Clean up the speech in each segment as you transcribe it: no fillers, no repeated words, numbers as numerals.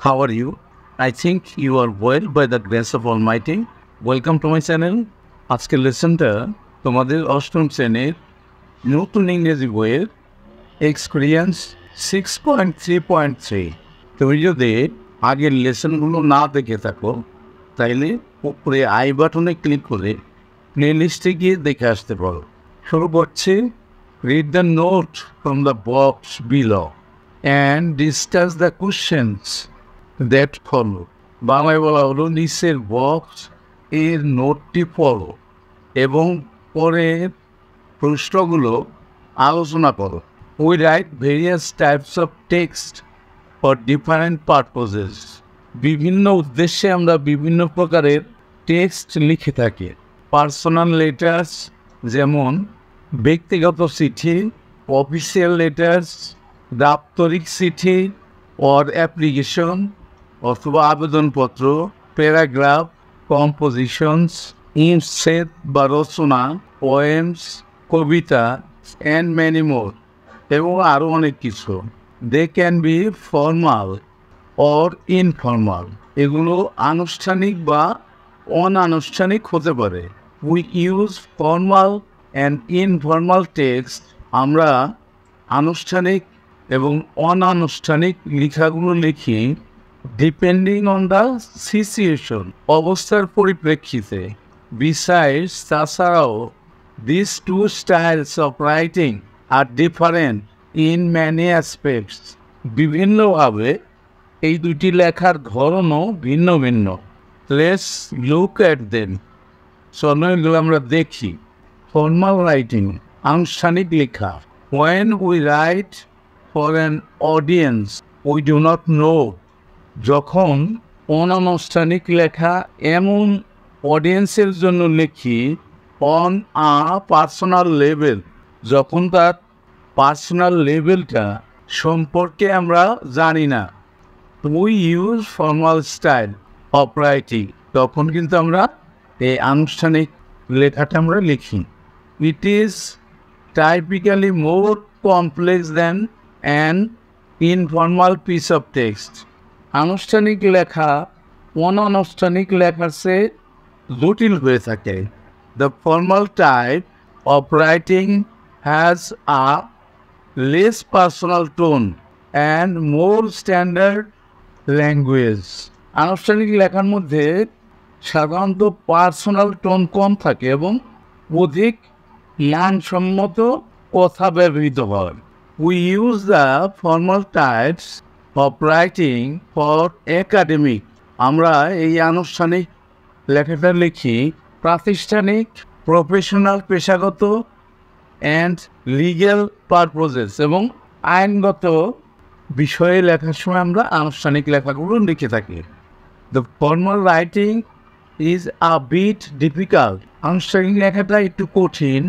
How are you? I think you are well by the grace of Almighty. Welcome to my channel. আজকের লেসনটা তোমাদের অষ্টম শ্রেণীর নতুন ইংরেজি বইয়ের এক্সপিরিয়েন্স 6.3.3। তুমি যদি আগের লেসনগুলো না দেখে থাকো তাইলে উপরে আই বাটনে ক্লিক করে প্লেলিস্টে গিয়ে দেখে আসতে পারো। শুরু করছি। Read the note from the box below and discuss the questions that follow. বাংলায় বলা হলো নিচের বক্স এর নোটটি পড়ো এবং পরের প্রশ্নগুলো আলোচনা করো। We write various types of text for different purposes. বিভিন্ন উদ্দেশ্যে আমরা বিভিন্ন প্রকারের টেক্সট লিখে থাকি। পার্সোনাল লেটার্স যেমন ব্যক্তিগত চিঠি, অফিসিয়াল লেটার্স দাপ্তরিক চিঠি অর অ্যাপ্লিকেশন অথবা আবেদনপত্র, প্যারাগ্রাফ, কম্পোজিশনস, ইনসেট বা রচনা, পোয়েমস, কবিতা অ্যান্ড মেনি মোর এবং আরও অনেক কিছু। They can be formal or informal, এগুলো আনুষ্ঠানিক বা অনানুষ্ঠানিক হতে পারে। We use formal and informal text, আমরা আনুষ্ঠানিক এবং অনানুষ্ঠানিক লেখাগুলো লিখি ডিপেন্ডিং অন দ্য সিচুয়েশন, অবস্থার পরিপ্রেক্ষিতে। বিসাইডস, তাছাড়াও this two styles of writing are different in many aspects, বিভিন্নভাবে এই দুটি লেখার ধরনও ভিন্ন ভিন্ন। লেটস লুক অ্যাট দেম, চলো এগুলো আমরা দেখি। ফর্মাল রাইটিং, আনুষ্ঠানিক লেখা। When we write for an audience we do not know, যখন অনানুষ্ঠানিক লেখা এমন অডিয়েন্সের জন্য লিখি অন আ পার্সোনাল লেভেল, যখন তার পার্সোনাল লেভেলটা সম্পর্কে আমরা জানি না। We use formal style of writing, তখন কিন্তু আমরা এই আনুষ্ঠানিক লেখাটা আমরা লিখি। It is typically more complex than an informal piece of text. আনুষ্ঠানিক লেখা অনানুষ্ঠানিক লেখার চেয়ে জটিল হয়ে থাকে। The formal type of writing has a less personal tone and more standard language. আনুষ্ঠানিক লেখার মধ্যে সাধারণত পার্সোনাল টোন কম থাকে এবং অধিক মানসম্মত কথা ব্যবহৃত হয়। We use the formal types of writing for academic, আমরা এই আনুষ্ঠানিক লেখাটা লিখি প্রাতিষ্ঠানিক, প্রফেশনাল পেশাগত অ্যান্ড লিগ্যাল পারপোজেস, এবং আইনগত বিষয়ে লেখার সময় আমরা আনুষ্ঠানিক লেখাগুলো লিখে থাকি। The formal writing is a bit difficult, আনুষ্ঠানিক লেখাটা একটু কঠিন।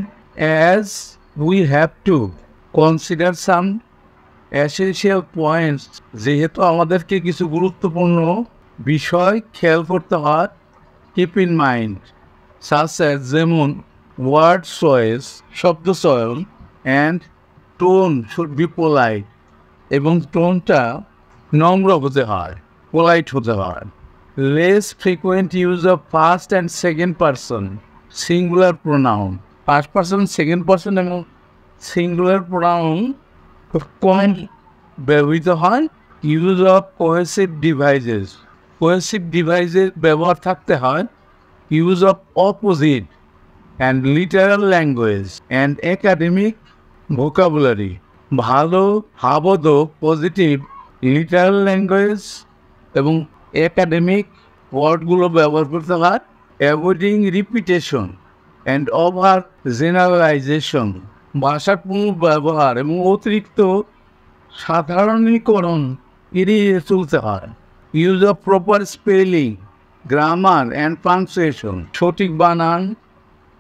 as we have to consider some essential points, যেহেতু আমাদেরকে কিছু গুরুত্বপূর্ণ বিষয় খেয়াল করতে হয়। keep in mind such as যেমন word choice, শব্দ চয়ন, and tone should be polite, এবং টোনটা নম্র হতে হয়, পোলাইট হতে হয়। less frequent use of first and second person singular pronoun, first person, second person এবং সিঙ্গুলার প্রোনাউন খুব কম ব্যবহৃত হয়। Use of cohesive devices, cohesive ডিভাইসের ব্যবহার থাকতে হয়। Use of opposite and literal language and academic vocabulary, ভালো ভাবোধক পজিটিভ লিটারাল ল্যাঙ্গুয়েজ এবং একাডেমিক ওয়ার্ডগুলো ব্যবহার করতে হয়। Avoiding repetition and over generalisation, ভাষার পুনর্ব্যবহার এবং অতিরিক্ত সাধারণীকরণ এড়িয়ে চলতে হয়। Use of proper spelling, grammar and punctuation, সঠিক বানান,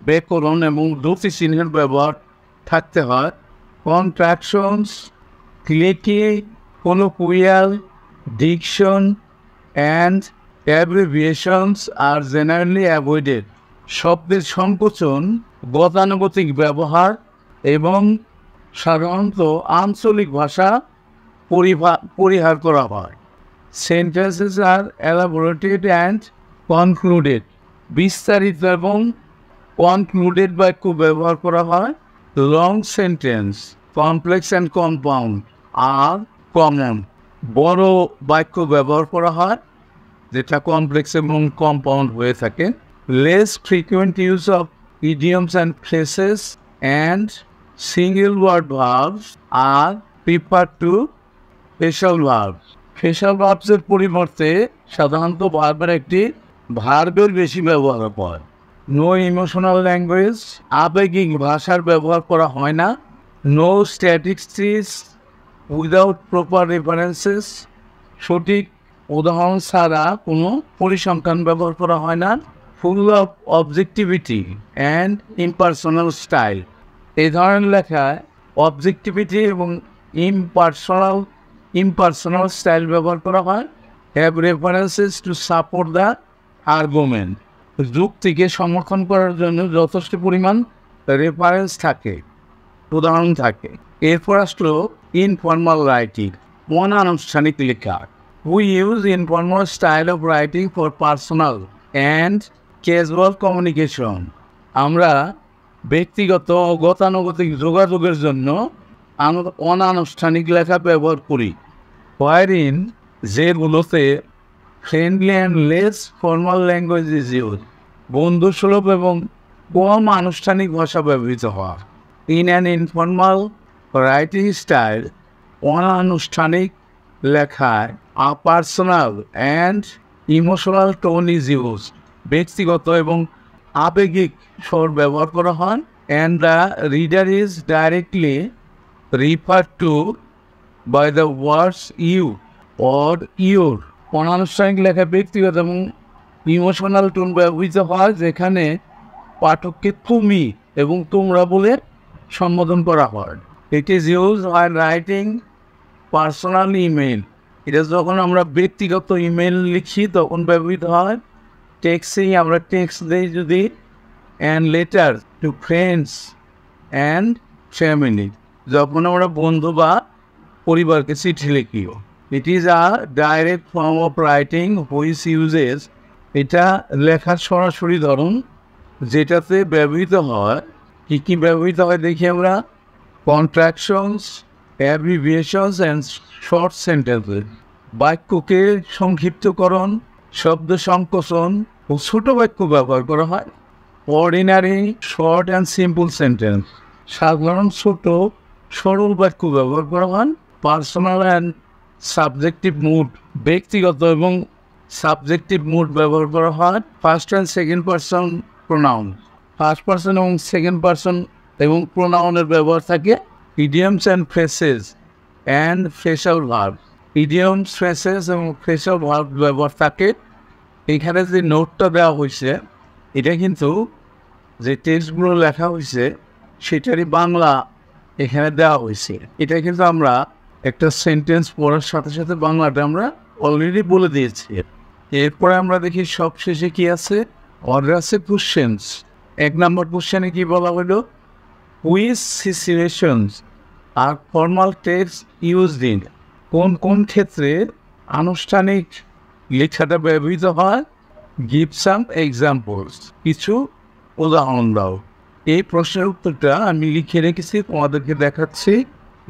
ব্যাকরণ এবং দ্রুতি চিহ্নের ব্যবহার থাকতে হয়। Contractions, clicky, colloquial, diction and abbreviations are generally avoided. শব্দের সংকোচন, গতানুগতিক ব্যবহার এবং সাধারণত আঞ্চলিক ভাষা পরিহার করা হয়। Sentences are elaborated and concluded. বিস্তারিত এবং concluded বাক্য ব্যবহার করা হয়। Long sentence, complex and compound are common. বড় বাক্য ব্যবহার করা হয় যেটা কমপ্লেক্স এবং কম্পাউন্ড হয়ে থাকে। Less frequent use of idioms and phrases and single word verbs are preferred to special verbs. Special ভার্বসের পরিবর্তে সাধারণত ভার্বের একটি ভার্বের বেশি ব্যবহার হয়। নো ইমোশনাল ল্যাঙ্গুয়েজ, আবেগিক ভাষার ব্যবহার করা হয় না। No statistics without proper references, সঠিক উদাহরণ ছাড়া কোনো পরিসংখ্যান ব্যবহার করা হয় না। Full of objectivity and impersonal style, এই ধরনের লেখায় অবজেক্টিভিটি এবং ইমপার্সোনাল স্টাইল ব্যবহার করা হয়। Have references to support the argument, যুক্তিকে সমর্থন করার জন্য যথেষ্ট পরিমাণ রেফারেন্স থাকে, উদাহরণ থাকে। এরপর আসলো ইনফর্মাল রাইটিং, অনানুষ্ঠানিক লেখা। We use informal style of writing for personal and casual communication, আমরা ব্যক্তিগত ও গতানুগতিক যোগাযোগের জন্য অনানুষ্ঠানিক লেখা ব্যবহার করি। হোয়াইরিন, যেগুলোতে friendly and less formal language is use, বন্ধুসুলভ এবং কম আনুষ্ঠানিক ভাষা ব্যবহৃত হয়। In an informal writing style, অনানুষ্ঠানিক লেখায় personal and emotional tone is use, ব্যক্তিগত এবং আবেগিক স্বর ব্যবহার করা হয়। And the reader is directly referred to by the words you or your. অনানুষ্ঠানিক লেখা ব্যক্তিগত এবং ইমোশনাল টোন ব্যবহৃত হয়, যেখানে পাঠককে তুমি এবং তোমরা বলে সম্বোধন করা হয়। It is use while writing personal email, এটা যখন আমরা ব্যক্তিগত ইমেল লিখি তখন ব্যবহৃত হয়। টেক্সটিং, আমরা টেক্সট দিই যদি। And letter to friends and family, যখন আমরা বন্ধু বা পরিবারকে চিঠি লিখিও। It is a direct form of writing which uses, এটা লেখার সরাসরি ধরন যেটাতে ব্যবহৃত হয়। কী ব্যবহৃত হয় দেখি আমরা। কন্ট্রাকশনস, অ্যাব্রিভিয়েশনস অ্যান্ড শর্ট সেন্টেন্সেস, বাক্যকে সংক্ষিপ্তকরণ, শব্দ সংকোচন ও ছোটো বাক্য ব্যবহার করা হয়। Ordinary short and simple sentence, সাধারণ ছোট সরল বাক্য ব্যবহার করা হয়। পার্সোনাল অ্যান্ড সাবজেক্টিভ মুড, ব্যক্তিগত এবং সাবজেক্টিভ মুড ব্যবহার করা হয়। First and second person pronoun, first person এবং সেকেন্ড পারসন এবং প্রোনাউনের ব্যবহার থাকে। Idioms and phrases and ফ্রেশাল verb, idioms, phrases এবং ফ্রেশাল ভার্ব ব্যবহার থাকে। এখানে যে নোটটা দেওয়া হয়েছে এটা কিন্তু যে টেক্সটগুলো লেখা হয়েছে সেটারই বাংলা এখানে দেওয়া হয়েছে। এটা কিন্তু আমরা একটা সেন্টেন্স পড়ার সাথে সাথে বাংলাটা আমরা অলরেডি বলে দিয়েছি। এরপরে আমরা দেখি সবশেষে কি আছে। অর্ডার আছে কোশ্চেন্স। 1 নম্বর কোশ্চেনে কি বলা হলো, which situations are formal text used in, কোন কোন ক্ষেত্রে আনুষ্ঠানিক লেখাটা ব্যবহৃত হয়। গিভ সাম এক্সাম্পলস, কিছু উদাহরণ দাও। এই প্রশ্নের উত্তরটা আমি লিখে রেখেছি, তোমাদেরকে দেখাচ্ছি।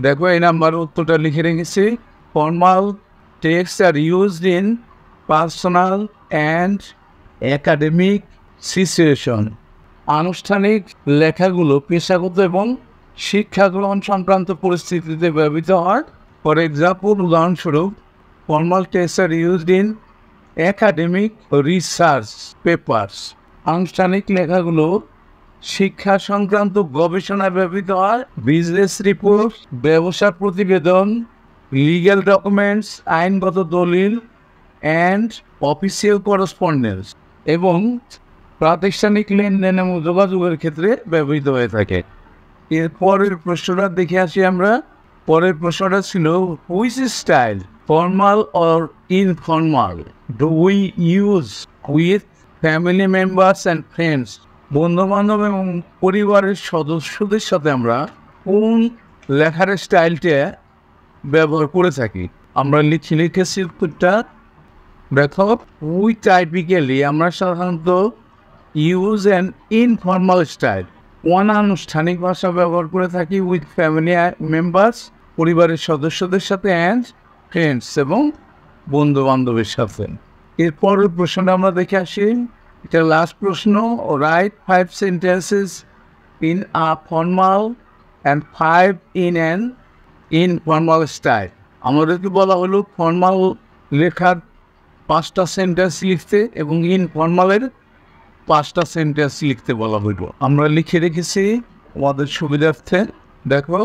দেখো, এই নাম্বার উত্তরটা লিখে রেখেছি। Formal text are used in personal and academic situation, আনুষ্ঠানিক লেখাগুলো পেশাগত এবং শিক্ষা গ্রহণ সংক্রান্ত পরিস্থিতিতে ব্যবহৃত হয়। ফর এক্সাম্পল, উদাহরণস্বরূপ, formal text are used in academic research papers, আনুষ্ঠানিক লেখাগুলো শিক্ষা সংক্রান্ত গবেষণায় ব্যবহৃত হয়। বিজনেস রিপোর্ট, ব্যবসার প্রতিবেদন, লিগ্যাল ডকুমেন্টস, আইনগত দলিল, অ্যান্ড অফিসিয়াল করেসপন্ডেন্স এবং প্রাতিষ্ঠানিক লেনদেন এবং যোগাযোগের ক্ষেত্রে ব্যবহৃত হয়ে থাকে। এর পরের প্রশ্নটা দেখে আসি আমরা। পরের প্রশ্নটা ছিল, which style, formal or informal, do we use with family members and friends, বন্ধুবান্ধব এবং পরিবারের সদস্যদের সাথে আমরা কোন লেখার স্টাইলটা ব্যবহার করে থাকি। আমরা লিখেছি উত্তরটা। দেখো, উই টাইপিক্যালি আমরা সাধারণত ইউজ অ্যান ইনফর্মাল স্টাইল, অনানুষ্ঠানিক ভাষা ব্যবহার করে থাকি উইথ ফ্যামিলি মেম্বার্স, পরিবারের সদস্যদের সাথে, অ্যান্ড ফ্রেন্ডস এবং বন্ধু বান্ধবের সাথে। এরপরের প্রশ্নটা আমরা দেখে আসি। এটা লাস্ট প্রশ্ন। Right 5 sentences in a formal and 5 in an informal style. আমাদেরকে বলা হলো ফর্মাল লেখার 5টা সেন্টেন্স লিখতে এবং ইনফর্মালের 5টা সেন্টেন্স লিখতে বলা হইল। আমরা লিখে রেখেছি আমাদের সুবিধার্থে। দেখো,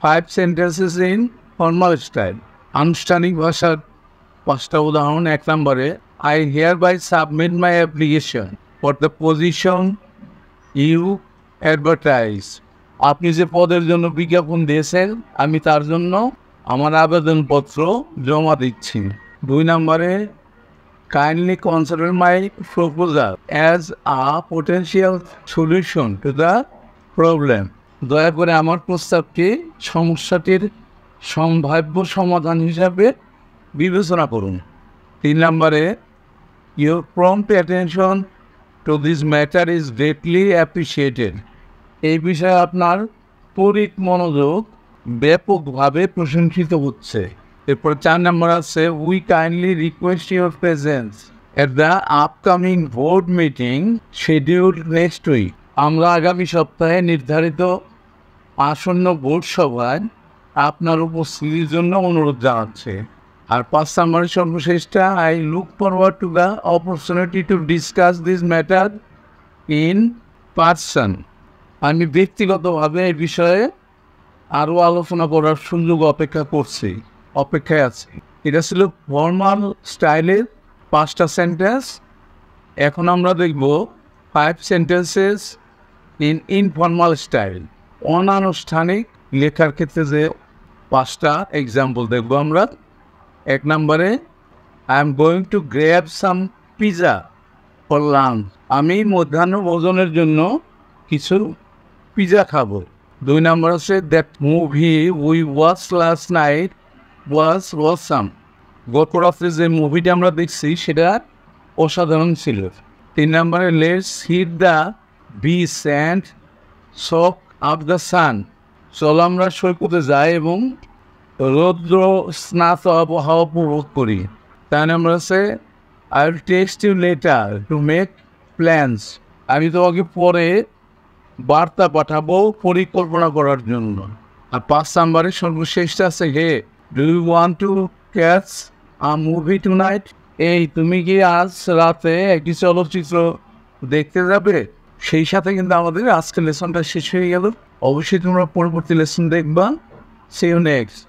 5 সেন্টেন্সেস ইন ফর্মাল স্টাইল, আনুষ্ঠানিক ভাষার 5টা উদাহরণ। 1 নম্বরে, I hereby submit my application for the position you advertise. আপনি যে পদের জন্য বিজ্ঞাপন দিয়েছেন, আমি তার জন্য আমার আবেদনপত্র জমা দিচ্ছি। 2 নম্বরে, kindly consider my proposal as a potential solution to the problem. দয়া করে আমার প্রস্তাবটি সমস্যাটির সম্ভাব্য সমাধান হিসাবে বিবেচনা করুন। 3 নম্বরে, your prompt attention to this matter is greatly appreciated. এই বিষয়ে আপনার ত্বরিত মনোযোগ ব্যাপকভাবে প্রশংসিত হচ্ছে। এরপর 4 নম্বর আছে, we kindly request your presence at the upcoming board meeting schedule next week. আমরা আগামী সপ্তাহে নির্ধারিত আসন্ন বোর্ড সভায় আপনার উপস্থিতির জন্য অনুরোধ জানাচ্ছে। আর 5 নম্বরের সর্বশেষটা, I look forward to the opportunity to discuss this matter in person. আমি ব্যক্তিগতভাবে এই বিষয়ে আরও আলোচনা করার সুযোগ অপেক্ষায় আছি। এটা ছিল ফর্মাল স্টাইলের 5টা সেন্টেন্স। এখন আমরা দেখব 5 সেন্টেন্সেস ইন ইনফর্মাল স্টাইল, অনানুষ্ঠানিক লেখার ক্ষেত্রে যে 5টা এক্সাম্পল দেখব আমরা। 1 নম্বরে, I am going to grab some pizza for lunch. আমি মধ্যাহ্ন ভোজনের জন্য কিছু পিজা খাবো। 2 নম্বর হচ্ছে, that movie we watch last night was awesome. গত রাত্রে যে মুভিটা আমরা দেখছি সেটা অসাধারণ ছিল। 3 নম্বরে, let's hit the beach and soak up the sun. চলো আমরা সৈকতে যাই এবং রৌদ্র স্নাত আবহাওয়া উপভোগ করি। 4 নম্বর আছে, I will text you later to make plans. আমি তোমাকে পরে বার্তা পাঠাবো পরিকল্পনা করার জন্য। আর 5 নম্বরে সর্বশেষটা আছে, hey do you want to catch a movie tonight. এই তুমি কি আজ রাতে একটি চলচ্চিত্র দেখতে যাবে? সেই সাথে কিন্তু আমাদের আজকের লেসনটা শেষ হয়ে গেল। অবশ্যই তোমরা পরবর্তী লেসন দেখবা। See you next.